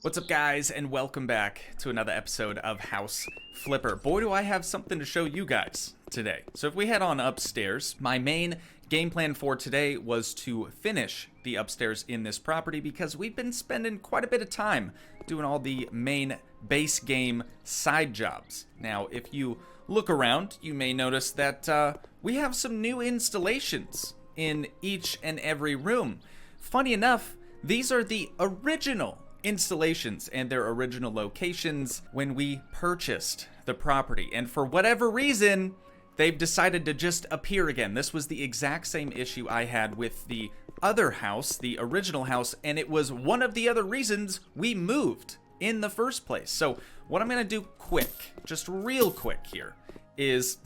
What's up, guys, and welcome back to another episode of House Flipper. Boy, do I have something to show you guys today. So if we head on upstairs, my main game plan for today was to finish the upstairs in this property because we've been spending quite a bit of time doing all the main base game side jobs. Now, if you look around, you may notice that we have some new installations in each and every room. Funny enough, these are the original installations and their original locations when we purchased the property, and for whatever reason they've decided to just appear again. This was the exact same issue I had with the other house, the original house, and it was one of the other reasons we moved in the first place. So what I'm gonna do quick, just real quick here, is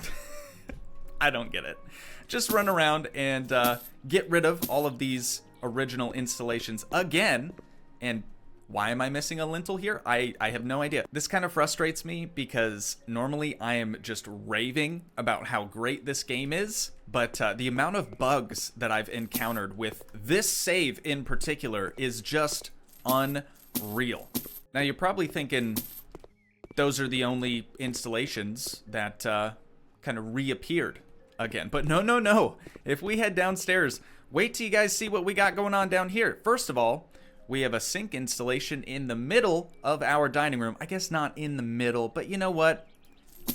I don't get it, just run around and get rid of all of these original installations again. And why am I missing a lintel here? I have no idea. This kind of frustrates me because normally I am just raving about how great this game is, but the amount of bugs that I've encountered with this save in particular is just unreal. Now you're probably thinking those are the only installations that kind of reappeared again, but no. If we head downstairs, wait till you guys see what we got going on down here. First of all, we have a sink installation in the middle of our dining room. I guess not in the middle, but you know what?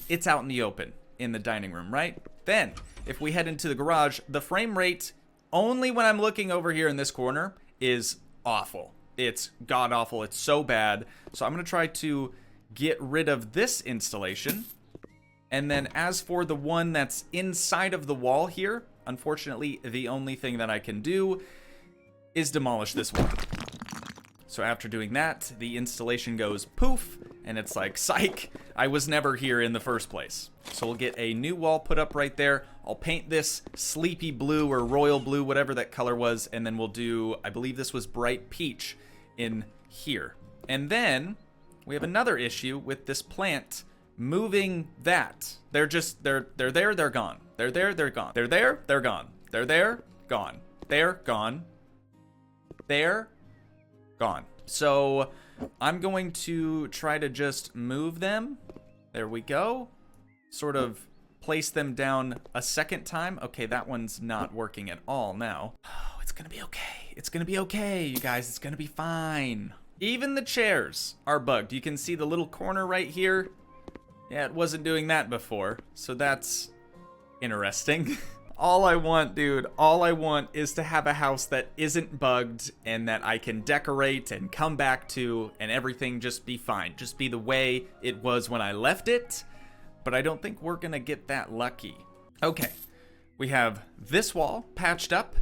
It's out in the open in the dining room, right? Then, if we head into the garage, the frame rate, only when I'm looking over here in this corner, is awful. It's god-awful. It's so bad. So I'm going to try to get rid of this installation. And then as for the one that's inside of the wall here, unfortunately, the only thing that I can do is demolish this one. So after doing that, the installation goes poof, and it's like, psych, I was never here in the first place. So we'll get a new wall put up right there. I'll paint this sleepy blue or royal blue, whatever that color was, and then we'll do, I believe this was bright peach in here. And then we have another issue with this plant moving that. They're there, they're gone. They're there, they're gone. They're there, they're gone. They're there, gone. They're gone. They're gone. So I'm going to try to just move them. There we go. Sort of place them down a second time. Okay, that one's not working at all now. Oh, it's gonna be okay. It's gonna be okay, you guys. It's gonna be fine. Even the chairs are bugged. You can see the little corner right here. Yeah, it wasn't doing that before, so that's interesting. All I want, dude, all I want is to have a house that isn't bugged and that I can decorate and come back to and everything just be fine. Just be the way it was when I left it, but I don't think we're gonna get that lucky. Okay, we have this wall patched up,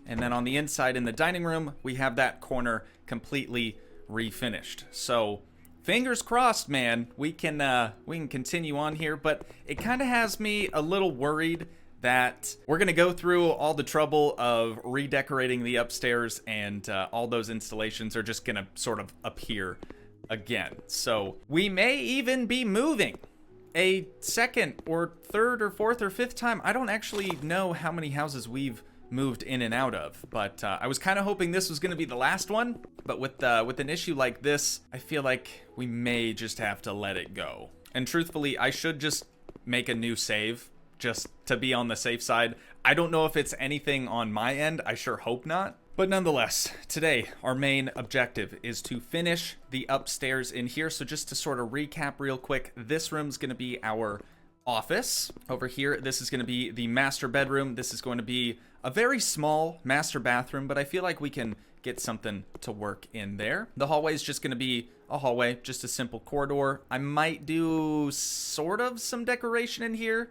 and then on the inside in the dining room, we have that corner completely refinished. So fingers crossed, man, we can continue on here, but it kind of has me a little worried that we're gonna go through all the trouble of redecorating the upstairs and all those installations are just gonna sort of appear again. So we may even be moving a second or third or fourth or fifth time. I don't actually know how many houses we've moved in and out of, but I was kind of hoping this was gonna be the last one. But with an issue like this, I feel like we may just have to let it go. And truthfully, I should just make a new save just to be on the safe side. I don't know if it's anything on my end. I sure hope not. But nonetheless, today our main objective is to finish the upstairs in here. So just to sort of recap real quick, this room's gonna be our office. Over here, this is gonna be the master bedroom. This is going to be a very small master bathroom, but I feel like we can get something to work in there. The hallway is just gonna be a hallway, just a simple corridor. I might do sort of some decoration in here,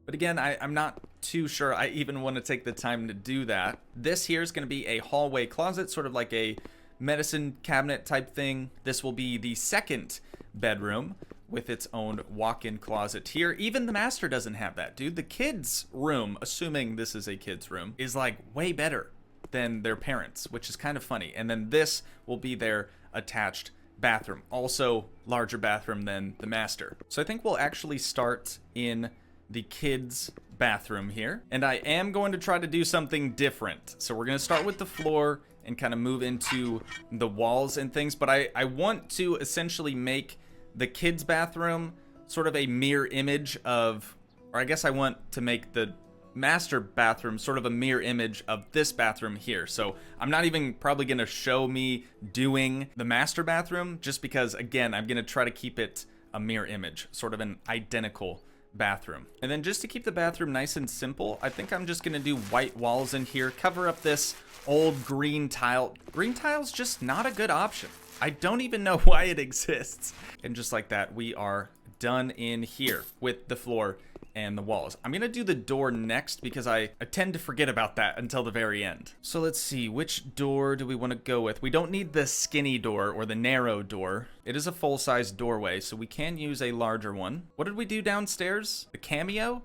but again, I'm not too sure I even want to take the time to do that. This here is going to be a hallway closet, sort of like a medicine cabinet type thing. This will be the second bedroom with its own walk-in closet here. Even the master doesn't have that, dude. The kids' room, assuming this is a kid's room, is like way better than their parents', which is kind of funny. And then this will be their attached bathroom, also larger bathroom than the master. So I think we'll actually start in the kids' bathroom here. And I am going to try to do something different. So we're going to start with the floor and kind of move into the walls and things. But I want to essentially make the kids' bathroom sort of a mirror image of, or I guess I want to make the master bathroom sort of a mirror image of this bathroom here. So I'm not even probably going to show me doing the master bathroom, just because, again, I'm going to try to keep it a mirror image, sort of an identical bathroom. And then just to keep the bathroom nice and simple, I think I'm just going to do white walls in here, cover up this old green tile. Green tile's just not a good option. I don't even know why it exists. And just like that, we are done in here with the floor and the walls. I'm gonna do the door next because I tend to forget about that until the very end. So let's see, which door do we want to go with? We don't need the skinny door or the narrow door. It is a full-size doorway, so we can use a larger one. What did we do downstairs? The cameo?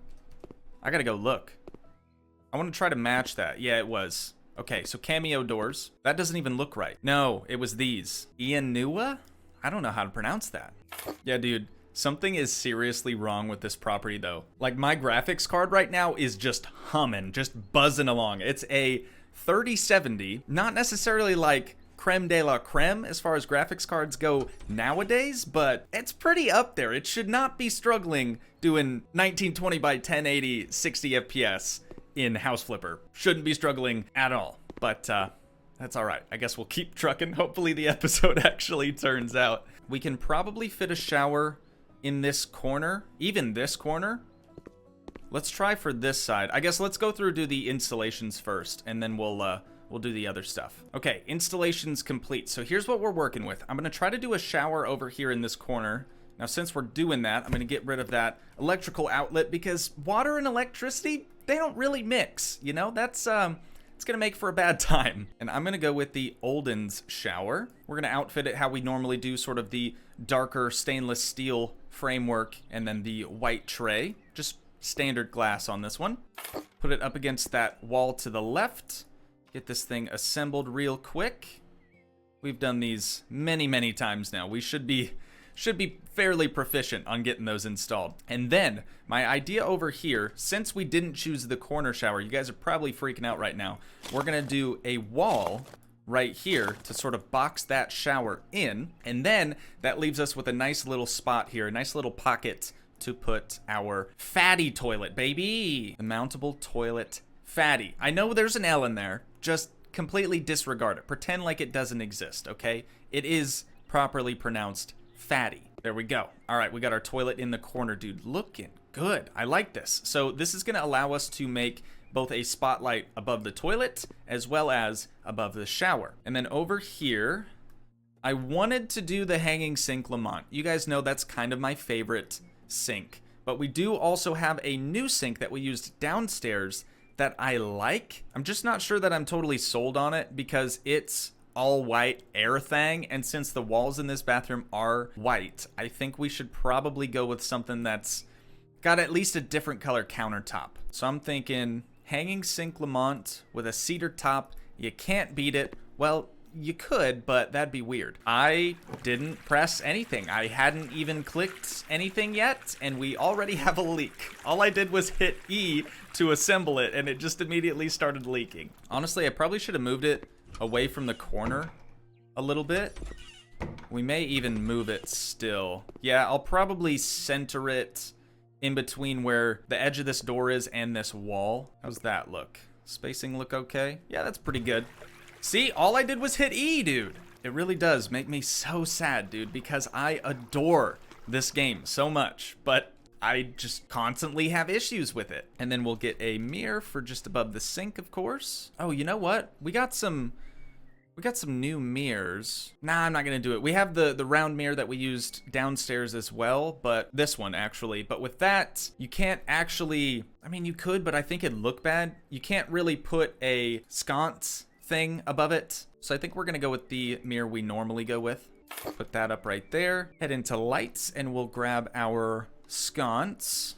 I gotta go look. I want to try to match that. Yeah, it was. Okay, so cameo doors. That doesn't even look right. No, it was these. Ianua? I don't know how to pronounce that. Yeah, dude. Something is seriously wrong with this property, though. Like, my graphics card right now is just humming, just buzzing along. It's a 3070, not necessarily like creme de la creme as far as graphics cards go nowadays, but it's pretty up there. It should not be struggling doing 1920 by 1080 60 FPS in House Flipper. Shouldn't be struggling at all, but that's all right. I guess we'll keep trucking. Hopefully the episode actually turns out. We can probably fit a shower in this corner, even this corner. Let's try for this side. I guess let's go through do the installations first, and then we'll do the other stuff. Okay, installations complete. So here's what we're working with. I'm gonna try to do a shower over here in this corner. Now, since we're doing that, I'm gonna get rid of that electrical outlet because water and electricity, they don't really mix, you know? That's it's gonna make for a bad time. And I'm gonna go with the Olden's shower. We're gonna outfit it how we normally do, sort of the darker stainless steel framework and then the white tray. Just standard glass on this one. Put it up against that wall to the left. Get this thing assembled real quick. We've done these many, many times now. We should be fairly proficient on getting those installed. And then my idea over here, since we didn't choose the corner shower, you guys are probably freaking out right now. We're gonna do a wall right here to sort of box that shower in, and then that leaves us with a nice little spot here, a nice little pocket to put our fatty toilet, baby. The mountable toilet fatty. I know there's an L in there, just completely disregard it. Pretend like it doesn't exist, okay? It is properly pronounced fatty. There we go. All right, we got our toilet in the corner, dude. Looking good. I like this. So this is gonna allow us to make both a spotlight above the toilet as well as above the shower. And then over here, I wanted to do the hanging sink Lamont. You guys know that's kind of my favorite sink. But we do also have a new sink that we used downstairs that I like. I'm just not sure that I'm totally sold on it because it's all white air thing, and since the walls in this bathroom are white, I think we should probably go with something that's got at least a different color countertop. So I'm thinking hanging sink Lamont with a cedar top. You can't beat it. Well, you could, but that'd be weird. I didn't press anything. I hadn't even clicked anything yet, and we already have a leak. All I did was hit E to assemble it, and it just immediately started leaking. Honestly, I probably should have moved it away from the corner a little bit. We may even move it still. Yeah, I'll probably center it in between where the edge of this door is and this wall. How's that look? Spacing look okay? Yeah, that's pretty good. See, all I did was hit E, dude. It really does make me so sad, dude, because I adore this game so much, but I just constantly have issues with it. And then we'll get a mirror for just above the sink, of course. Oh, you know what? We got some new mirrors. Nah, I'm not gonna do it. We have the round mirror that we used downstairs as well, but this one actually. But with that, you can't actually, I mean, you could, but I think it'd look bad. You can't really put a sconce thing above it. So I think we're gonna go with the mirror we normally go with. Put that up right there. Head into lights and we'll grab our sconce.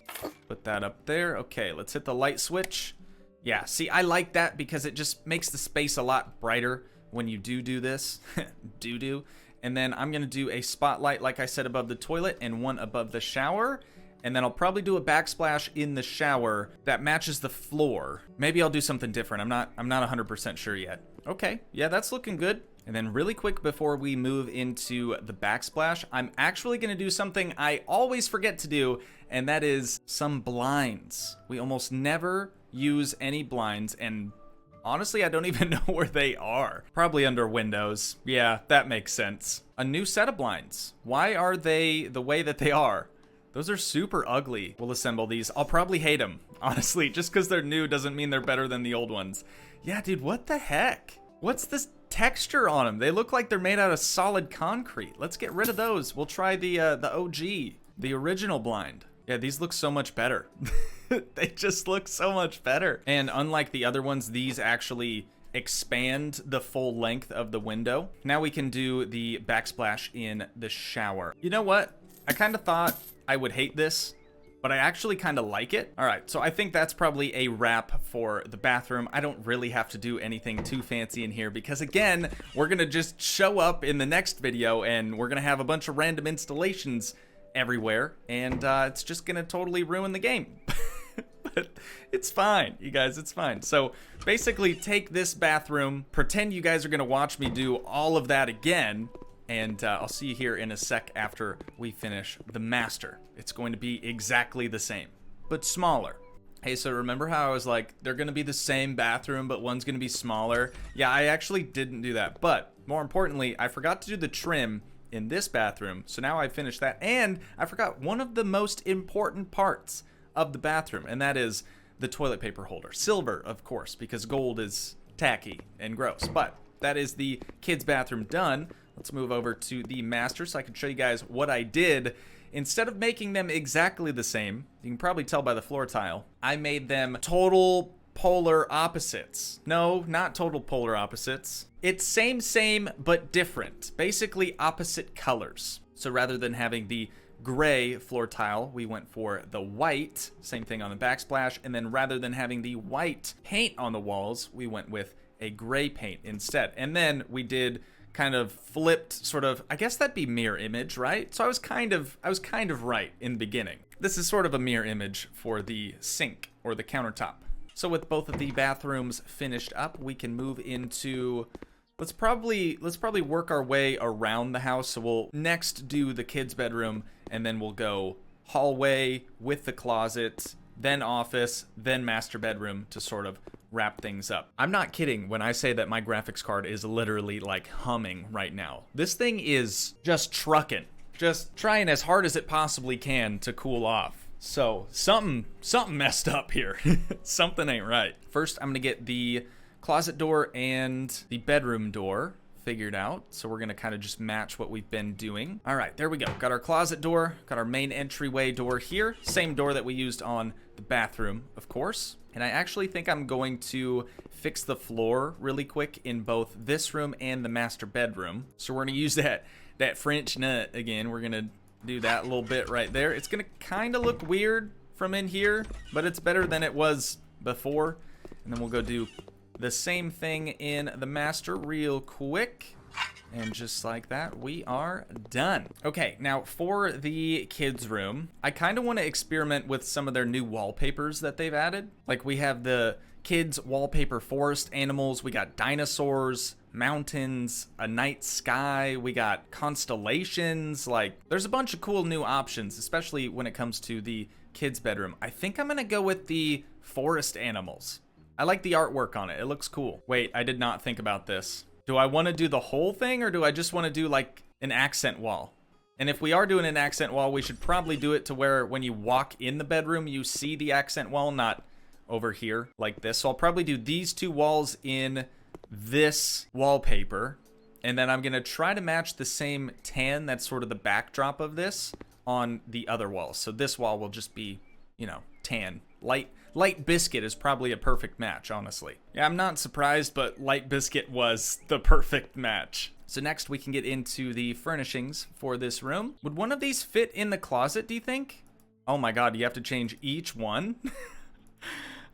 Put that up there. Okay, let's hit the light switch. Yeah, see, I like that because it just makes the space a lot brighter when you do this. And then I'm gonna do a spotlight, like I said, above the toilet and one above the shower. and then I'll probably do a backsplash in the shower that matches the floor. Maybe I'll do something different. I'm not 100% sure yet. Okay, yeah, that's looking good. And then really quick before we move into the backsplash, I'm actually gonna do something I always forget to do, and that is some blinds. We almost never use any blinds, and honestly, I don't even know where they are. Probably under windows. Yeah, that makes sense. A new set of blinds. Why are they the way that they are? Those are super ugly. We'll assemble these. I'll probably hate them, honestly. Just because they're new doesn't mean they're better than the old ones. Yeah, dude, what the heck? What's this texture on them? They look like they're made out of solid concrete. Let's get rid of those. We'll try the OG, the original blind. Yeah, these look so much better. They just look so much better. And unlike the other ones, these actually expand the full length of the window. Now we can do the backsplash in the shower. You know what? I kind of thought I would hate this, but I actually kind of like it. All right, so I think that's probably a wrap for the bathroom. I don't really have to do anything too fancy in here because, again, we're gonna just show up in the next video and we're gonna have a bunch of random installations everywhere, and it's just gonna totally ruin the game. But it's fine, you guys, it's fine. So basically take this bathroom, pretend you guys are gonna watch me do all of that again, and I'll see you here in a sec after we finish the master. It's going to be exactly the same, but smaller. Hey, so remember how I was like, they're gonna be the same bathroom, but one's gonna be smaller? Yeah, I actually didn't do that, but more importantly, I forgot to do the trim in this bathroom, so now I finished that, and I forgot one of the most important parts of the bathroom, and that is the toilet paper holder. Silver, of course, because gold is tacky and gross, but that is the kids' bathroom done. Let's move over to the master so I can show you guys what I did. Instead of making them exactly the same, you can probably tell by the floor tile, I made them total polar opposites. No, not total polar opposites. It's same, but different. Basically opposite colors. So rather than having the gray floor tile, we went for the white. Same thing on the backsplash. And then rather than having the white paint on the walls, we went with a gray paint instead. And then we did kind of flipped sort of, I guess that'd be mirror image, right? So I was kind of right in the beginning. This is sort of a mirror image for the sink or the countertop. So with both of the bathrooms finished up, we can move into, let's probably work our way around the house. So we'll next do the kids' bedroom, and then we'll go hallway with the closet, then office, then master bedroom to sort of wrap things up. I'm not kidding when I say that my graphics card is literally like humming right now. This thing is just trucking, just trying as hard as it possibly can to cool off. So something messed up here. Something ain't right. First, I'm gonna get the closet door and the bedroom door figured out. So we're gonna kind of just match what we've been doing. All right, there we go. Got our closet door, got our main entryway door here. Same door that we used on the bathroom, of course. And I actually think I'm going to fix the floor really quick in both this room and the master bedroom. So we're gonna use that French nut again. We're gonna do that a little bit right there. It's gonna kind of look weird from in here, but it's better than it was before. And then we'll go do the same thing in the master real quick. And just like that, we are done. Okay, now for the kids' room, I kind of want to experiment with some of their new wallpapers that they've added. Like we have the kids' wallpaper forest animals, we got dinosaurs, mountains, a night sky, we got constellations. Like there's a bunch of cool new options, especially when it comes to the kids' bedroom. I think I'm gonna go with the forest animals. I like the artwork on it. It looks cool. Wait, I did not think about this. Do I want to do the whole thing, or do I just want to do like an accent wall? And if we are doing an accent wall, we should probably do it to where when you walk in the bedroom, you see the accent wall, not over here like this. So I'll probably do these two walls in this wallpaper. And then I'm going to try to match the same tan that's sort of the backdrop of this on the other walls. So this wall will just be, you know, tan. Light biscuit is probably a perfect match, honestly. Yeah, I'm not surprised, but light biscuit was the perfect match. So next we can get into the furnishings for this room. Would one of these fit in the closet, do you think? Oh my god, you have to change each one?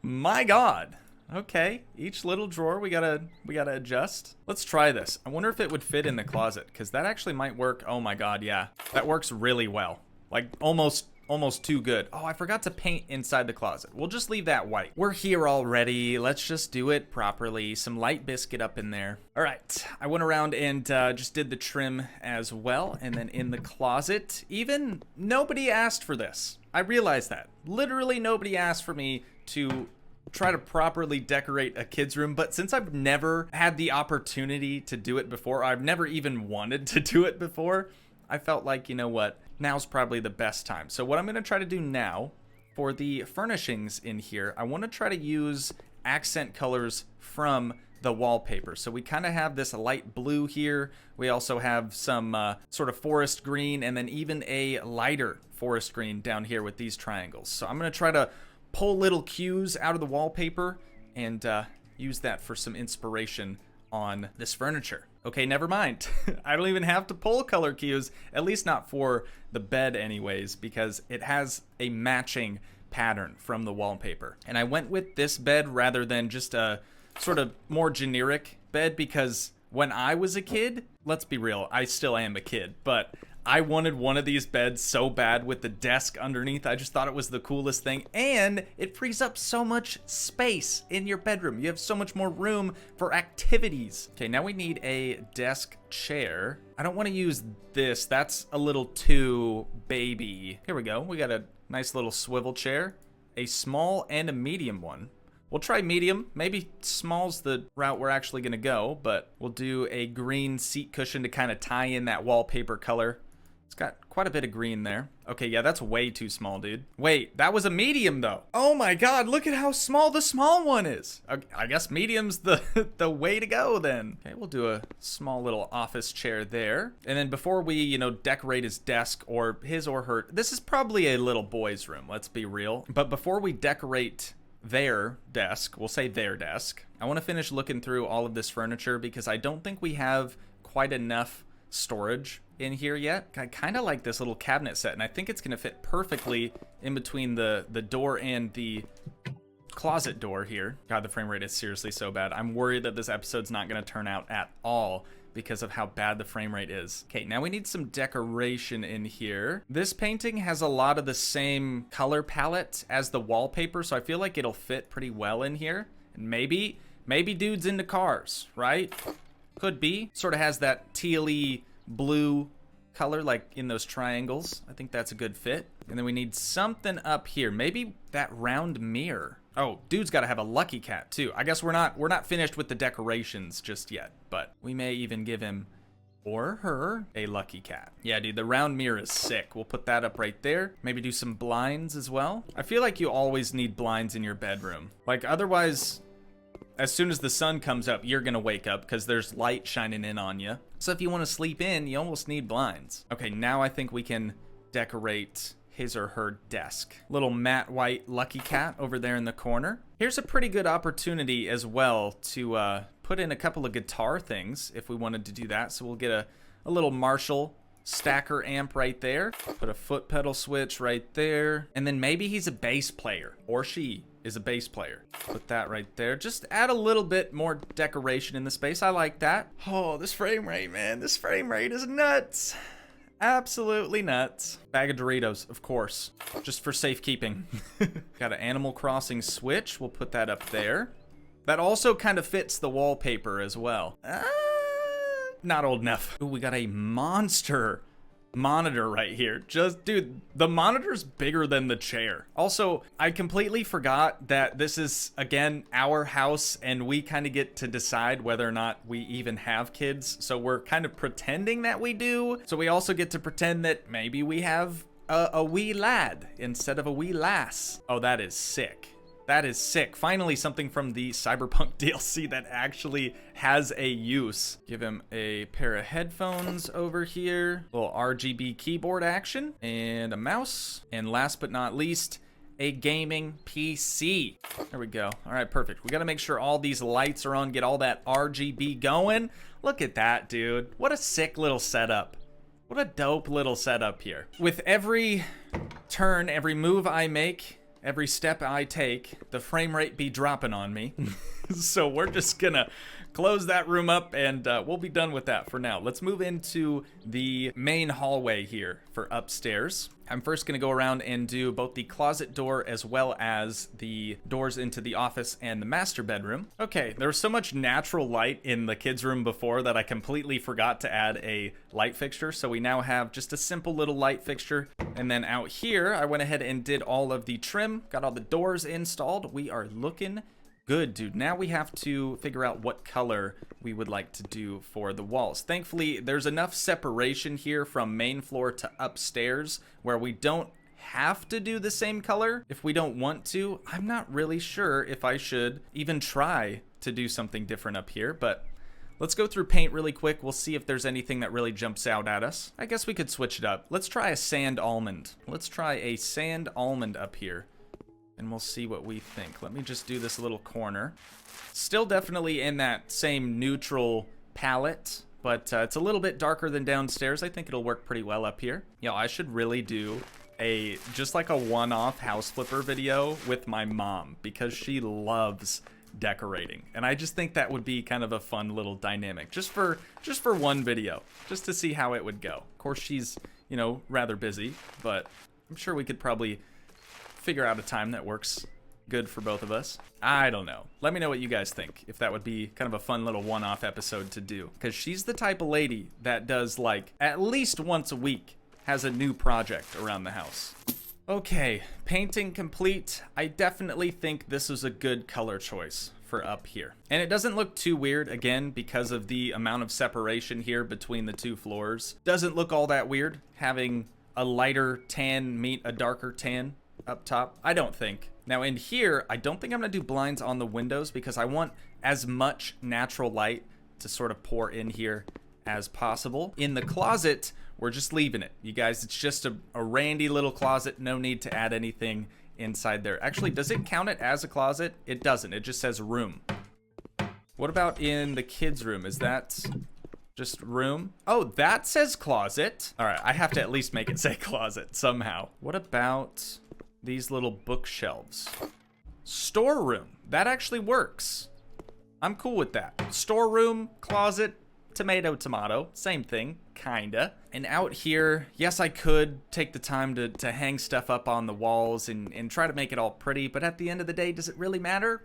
My god. Okay, each little drawer we gotta adjust. Let's try this. I wonder if it would fit in the closet, because that actually might work. Oh my god, yeah. That works really well. Like almost almost too good. Oh, I forgot to paint inside the closet. We'll just leave that white. We're here already. Let's just do it properly. Some light biscuit up in there. All right, I went around and just did the trim as well. And then in the closet, even nobody asked for this. I realized that. Literally nobody asked for me to try to properly decorate a kid's room, but since I've never had the opportunity to do it before, I've never even wanted to do it before, I felt like, you know what, now's probably the best time. So what I'm going to try to do now for the furnishings in here, I want to try to use accent colors from the wallpaper. So we kind of have this light blue here. We also have some sort of forest green, and then even a lighter forest green down here with these triangles. So I'm going to try to pull little cues out of the wallpaper and use that for some inspiration on this furniture. Okay, never mind. I don't even have to pull color cues, at least not for the bed anyways, because it has a matching pattern from the wallpaper. And I went with this bed rather than just a sort of more generic bed because when I was a kid, let's be real, I still am a kid, but I wanted one of these beds so bad with the desk underneath. I just thought it was the coolest thing, and it frees up so much space in your bedroom. You have so much more room for activities. Okay, now we need a desk chair. I don't want to use this. That's a little too baby. Here we go. We got a nice little swivel chair, a small and a medium one. We'll try medium. Maybe small's the route we're actually going to go, but we'll do a green seat cushion to kind of tie in that wallpaper color. It's got quite a bit of green there. Okay, yeah, that's way too small, dude. Wait, that was a medium, though. Oh my god, look at how small the small one is. I guess medium's the way to go, then. Okay, we'll do a small little office chair there. And then before we, you know, decorate his desk or his or her... This is probably a little boy's room, let's be real. But before we decorate their desk, we'll say their desk, I want to finish looking through all of this furniture because I don't think we have quite enough storage in here yet. I kind of like this little cabinet set, and I think it's going to fit perfectly in between the door and the closet door here. God, the frame rate is seriously so bad. I'm worried that this episode's not going to turn out at all because of how bad the frame rate is. Okay, now we need some decoration in here. This painting has a lot of the same color palette as the wallpaper, so I feel like it'll fit pretty well in here. And maybe dude's into cars, right? Could be. Sort of has that tealy blue color like in those triangles. I think that's a good fit. And then we need something up here. Maybe that round mirror. Oh, dude's got to have a lucky cat too. I guess we're not finished with the decorations just yet, but we may even give him or her a lucky cat. Yeah, dude, the round mirror is sick. We'll put that up right there. Maybe do some blinds as well. I feel like you always need blinds in your bedroom. Like otherwise, as soon as the sun comes up, you're gonna wake up because there's light shining in on you. So if you want to sleep in, you almost need blinds. Okay, now I think we can decorate his or her desk. Little matte white lucky cat over there in the corner. Here's a pretty good opportunity as well to put in a couple of guitar things if we wanted to do that. So we'll get a little Marshall stacker amp right there. Put a foot pedal switch right there. And then maybe he's a bass player or she is a bass player. Put that right there. Just add a little bit more decoration in the space. I like that. Oh, this frame rate, man. This frame rate is nuts. Absolutely nuts. Bag of Doritos, of course, just for safekeeping. Got an Animal Crossing switch. We'll put that up there. That also kind of fits the wallpaper as well. Not old enough. Ooh, we got a monster monitor right here. Just, dude, the monitor's bigger than the chair. Also, I completely forgot that this is, again, our house, and we kind of get to decide whether or not we even have kids. So we're kind of pretending that we do. So we also get to pretend that maybe we have a wee lad instead of a wee lass. Oh, that is sick. That is sick. Finally, something from the Cyberpunk DLC that actually has a use. Give him a pair of headphones over here. A little RGB keyboard action and a mouse. And last but not least, a gaming PC. There we go. All right, perfect. We got to make sure all these lights are on, get all that RGB going. Look at that, dude. What a sick little setup. What a dope little setup here. With every turn, every move I make, every step I take, the frame rate be dropping on me. So we're just gonna close that room up and we'll be done with that for now. Let's move into the main hallway here for upstairs. I'm first gonna go around and do both the closet door as well as the doors into the office and the master bedroom. Okay, there was so much natural light in the kids' room before that I completely forgot to add a light fixture. So we now have just a simple little light fixture. And then out here, I went ahead and did all of the trim, got all the doors installed. We are looking good, dude. Now we have to figure out what color we would like to do for the walls. Thankfully, there's enough separation here from main floor to upstairs where we don't have to do the same color if we don't want to. I'm not really sure if I should even try to do something different up here, but let's go through paint really quick. We'll see if there's anything that really jumps out at us. I guess we could switch it up. Let's try a sand almond. Let's try a sand almond up here, and we'll see what we think. Let me just do this little corner. Still definitely in that same neutral palette, but it's a little bit darker than downstairs. I think it'll work pretty well up here. Yo, I should really do just like a one-off house flipper video with my mom because she loves decorating, and I just think that would be kind of a fun little dynamic just for one video, just to see how it would go. Of course, she's, you know, rather busy, but I'm sure we could probably figure out a time that works good for both of us. I don't know. Let me know what you guys think, if that would be kind of a fun little one-off episode to do, because she's the type of lady that does, like, at least once a week has a new project around the house. Okay, painting complete. I definitely think this is a good color choice for up here. And it doesn't look too weird, again, because of the amount of separation here between the two floors. Doesn't look all that weird having a lighter tan meet a darker tan up top, I don't think. Now in here, I don't think I'm gonna do blinds on the windows because I want as much natural light to sort of pour in here as possible. In the closet, we're just leaving it. You guys, it's just a randy little closet. No need to add anything inside there. Actually, does it count it as a closet? It doesn't. It just says room. What about in the kids' room? Is that just room? Oh, that says closet. All right, I have to at least make it say closet somehow. What about these little bookshelves? Storeroom. That actually works. I'm cool with that. Storeroom, closet, tomato, tomato. Same thing, kinda. And out here, yes, I could take the time to hang stuff up on the walls and try to make it all pretty, but at the end of the day, does it really matter?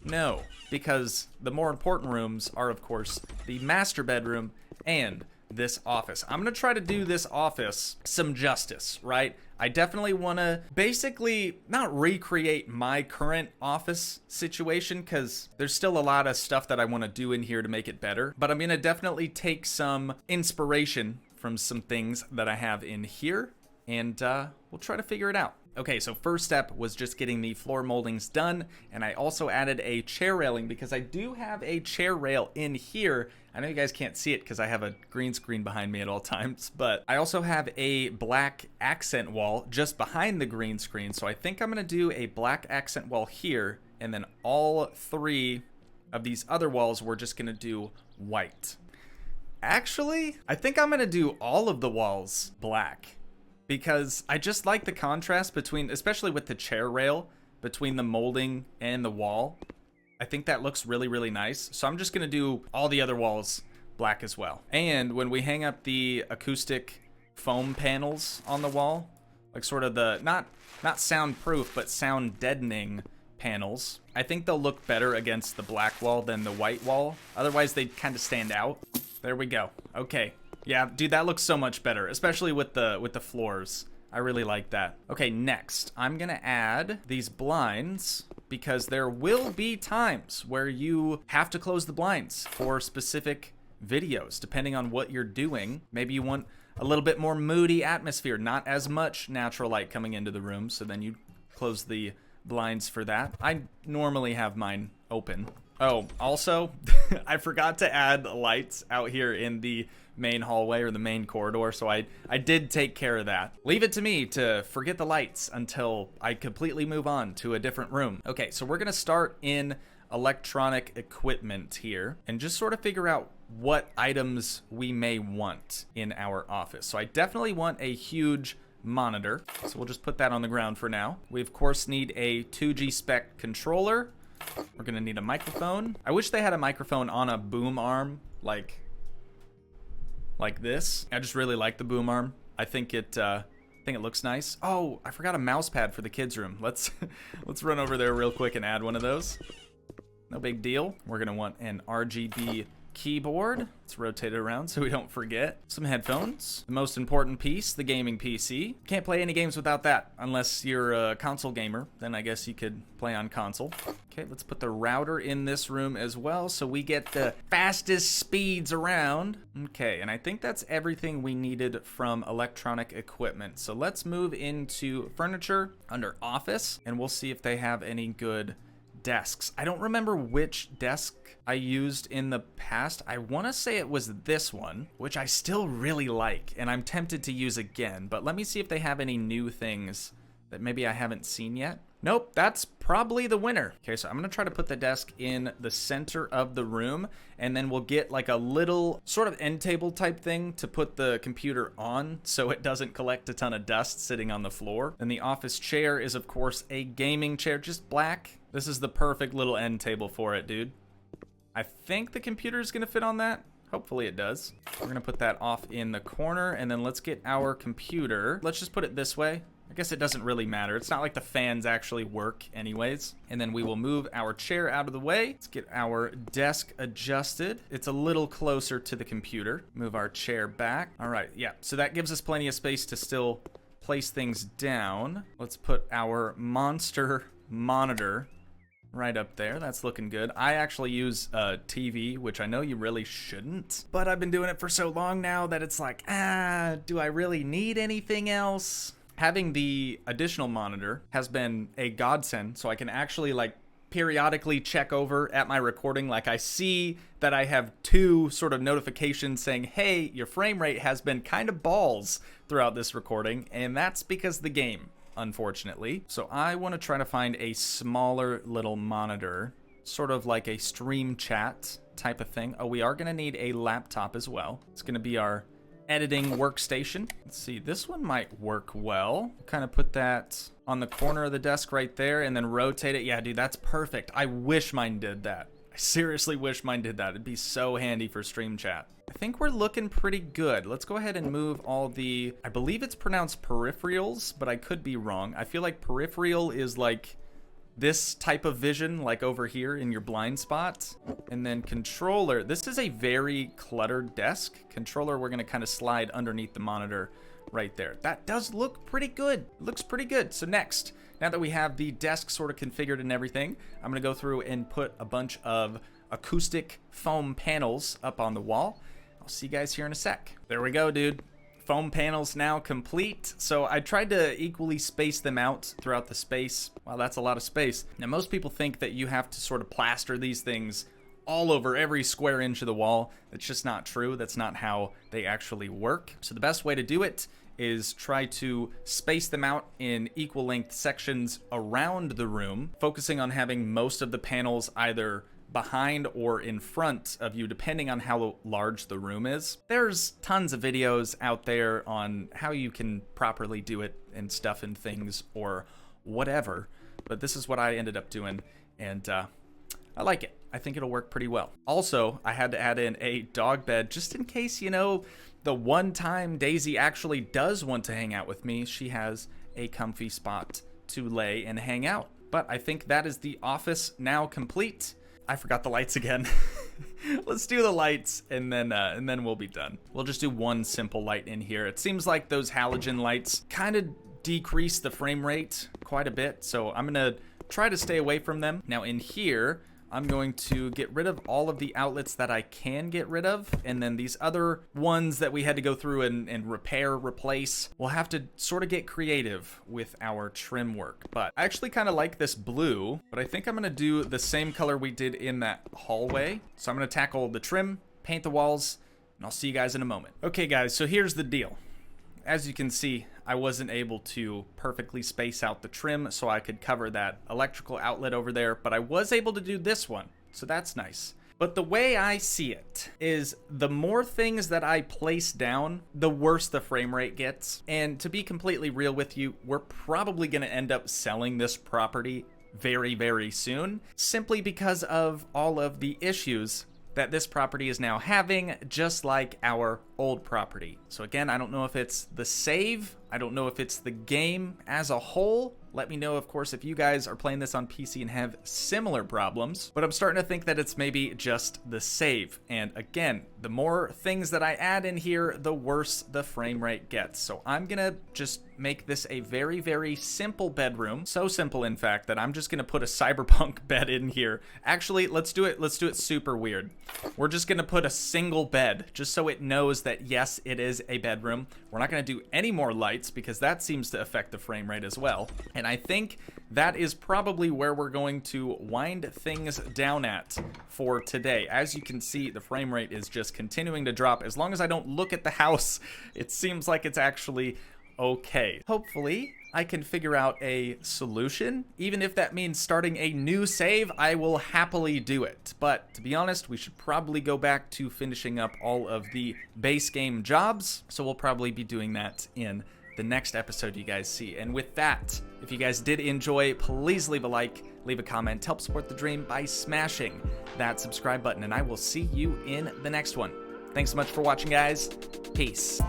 No, because the more important rooms are, of course, the master bedroom and this office. I'm gonna try to do this office some justice, right? I definitely wanna basically not recreate my current office situation because there's still a lot of stuff that I wanna do in here to make it better, but I'm gonna definitely take some inspiration from some things that I have in here, and we'll try to figure it out. Okay, so first step was just getting the floor moldings done, and I also added a chair railing because I do have a chair rail in here. I know you guys can't see it because I have a green screen behind me at all times, but I also have a black accent wall just behind the green screen, so I think I'm gonna do a black accent wall here, and then all three of these other walls we're just gonna do white. Actually, I think I'm gonna do all of the walls black, because I just like the contrast between, especially with the chair rail, between the molding and the wall. I think that looks really, really nice. So I'm just gonna do all the other walls black as well. And when we hang up the acoustic foam panels on the wall, like sort of the, not soundproof, but sound deadening panels, I think they'll look better against the black wall than the white wall. Otherwise they'd kind of stand out. There we go. Okay. Yeah, dude, that looks so much better, especially with the floors. I really like that. Okay, next, I'm gonna add these blinds because there will be times where you have to close the blinds for specific videos, depending on what you're doing. Maybe you want a little bit more moody atmosphere, not as much natural light coming into the room, so then you close the blinds for that. I normally have mine open. Oh, also, I forgot to add lights out here in the main hallway or the main corridor, so I did take care of that. Leave it to me to forget the lights until I completely move on to a different room. Okay, so we're gonna start in electronic equipment here and just sort of figure out what items we may want in our office. So I definitely want a huge monitor, so we'll just put that on the ground for now. We of course need a Toogii spec controller. We're gonna need a microphone. I wish they had a microphone on a boom arm, like this. I just really like the boom arm. I think it looks nice. Oh, I forgot a mouse pad for the kids' room. Let's run over there real quick and add one of those. No big deal. We're gonna want an RGB keyboard. Let's rotate it around so we don't forget. Some headphones. The most important piece, the gaming PC. Can't play any games without that unless you're a console gamer. Then I guess you could play on console. Okay, let's put the router in this room as well so we get the fastest speeds around. Okay, and I think that's everything we needed from electronic equipment. So let's move into furniture under office and we'll see if they have any good desks. I don't remember which desk I used in the past. I want to say it was this one, which I still really like and I'm tempted to use again, but let me see if they have any new things that maybe I haven't seen yet. Nope, that's probably the winner. Okay, so I'm gonna try to put the desk in the center of the room and then we'll get like a little sort of end table type thing to put the computer on so it doesn't collect a ton of dust sitting on the floor. And the office chair is of course a gaming chair, just black. This is the perfect little end table for it, dude. I think the computer is gonna fit on that. Hopefully it does. We're gonna put that off in the corner and then let's get our computer. Let's just put it this way. I guess it doesn't really matter. It's not like the fans actually work anyways. And then we will move our chair out of the way. Let's get our desk adjusted. It's a little closer to the computer. Move our chair back. All right, yeah. So that gives us plenty of space to still place things down. Let's put our monster monitor right up there. That's looking good. I actually use a TV, which I know you really shouldn't, but I've been doing it for so long now that it's like, do I really need anything else? Having the additional monitor has been a godsend, so I can actually like periodically check over at my recording. Like I see that I have 2 sort of notifications saying, hey, your frame rate has been kind of balls throughout this recording, and that's because the game, unfortunately. So I want to try to find a smaller little monitor, sort of like a stream chat type of thing. Oh, we are going to need a laptop as well. It's going to be our editing workstation. Let's see, this one might work well. Kind of put that on the corner of the desk right there and then rotate it. Yeah, dude, that's perfect. I wish mine did that. I seriously wish mine did that. It'd be so handy for stream chat. I think we're looking pretty good. Let's go ahead and move all the, I believe it's pronounced peripherals, but I could be wrong. I feel like peripheral is like this type of vision, like over here in your blind spot. And then controller, this is a very cluttered desk. Controller, we're gonna kind of slide underneath the monitor right there. That does look pretty good. It looks pretty good. So next, now that we have the desk sort of configured and everything, I'm gonna go through and put a bunch of acoustic foam panels up on the wall. I'll see you guys here in a sec. There we go, dude. Foam panels now complete. So I tried to equally space them out throughout the space. Wow, that's a lot of space. Now most people think that you have to sort of plaster these things all over every square inch of the wall. That's just not true. That's not how they actually work. So the best way to do it is try to space them out in equal length sections around the room, focusing on having most of the panels either behind or in front of you, depending on how large the room is. There's tons of videos out there on how you can properly do it and stuff and things or whatever, but this is what I ended up doing, and I like it. I think it'll work pretty well. Also, I had to add in a dog bed just in case, you know, the one time Daisy actually does want to hang out with me, she has a comfy spot to lay and hang out. But I think that is the office now complete. I forgot the lights again. Let's do the lights and then we'll be done. We'll just do one simple light in here. It seems like those halogen lights kind of decrease the frame rate quite a bit, so I'm gonna try to stay away from them. Now in here, I'm going to get rid of all of the outlets that I can get rid of, and then these other ones that we had to go through and repair, replace, we'll have to sort of get creative with our trim work. But I actually kind of like this blue, but I think I'm gonna do the same color we did in that hallway. So I'm gonna tackle the trim, paint the walls, and I'll see you guys in a moment. Okay guys, so here's the deal. As you can see, I wasn't able to perfectly space out the trim so I could cover that electrical outlet over there, but I was able to do this one, so that's nice. But the way I see it is the more things that I place down, the worse the frame rate gets. And to be completely real with you, we're probably gonna end up selling this property very, very soon, simply because of all of the issues that this property is now having, just like our old property. So again, I don't know if it's the save, I don't know if it's the game as a whole. Let me know, of course, if you guys are playing this on PC and have similar problems, but I'm starting to think that it's maybe just the save. And again, the more things that I add in here, the worse the frame rate gets. So I'm gonna just make this a very, very simple bedroom. So simple, in fact, that I'm just gonna put a cyberpunk bed in here. Actually, let's do it super weird. We're just gonna put a single bed, just so it knows that yes, it is a bedroom. We're not gonna do any more lights because that seems to affect the frame rate as well. And I think that is probably where we're going to wind things down at for today. As you can see, the frame rate is just continuing to drop. As long as I don't look at the house, it seems like it's actually okay. Hopefully, I can figure out a solution. Even if that means starting a new save, I will happily do it. But to be honest, we should probably go back to finishing up all of the base game jobs. So we'll probably be doing that in the next episode you guys see. And with that, if you guys did enjoy, please leave a like, leave a comment, help support the dream by smashing that subscribe button, and I will see you in the next one. Thanks so much for watching, guys. Peace.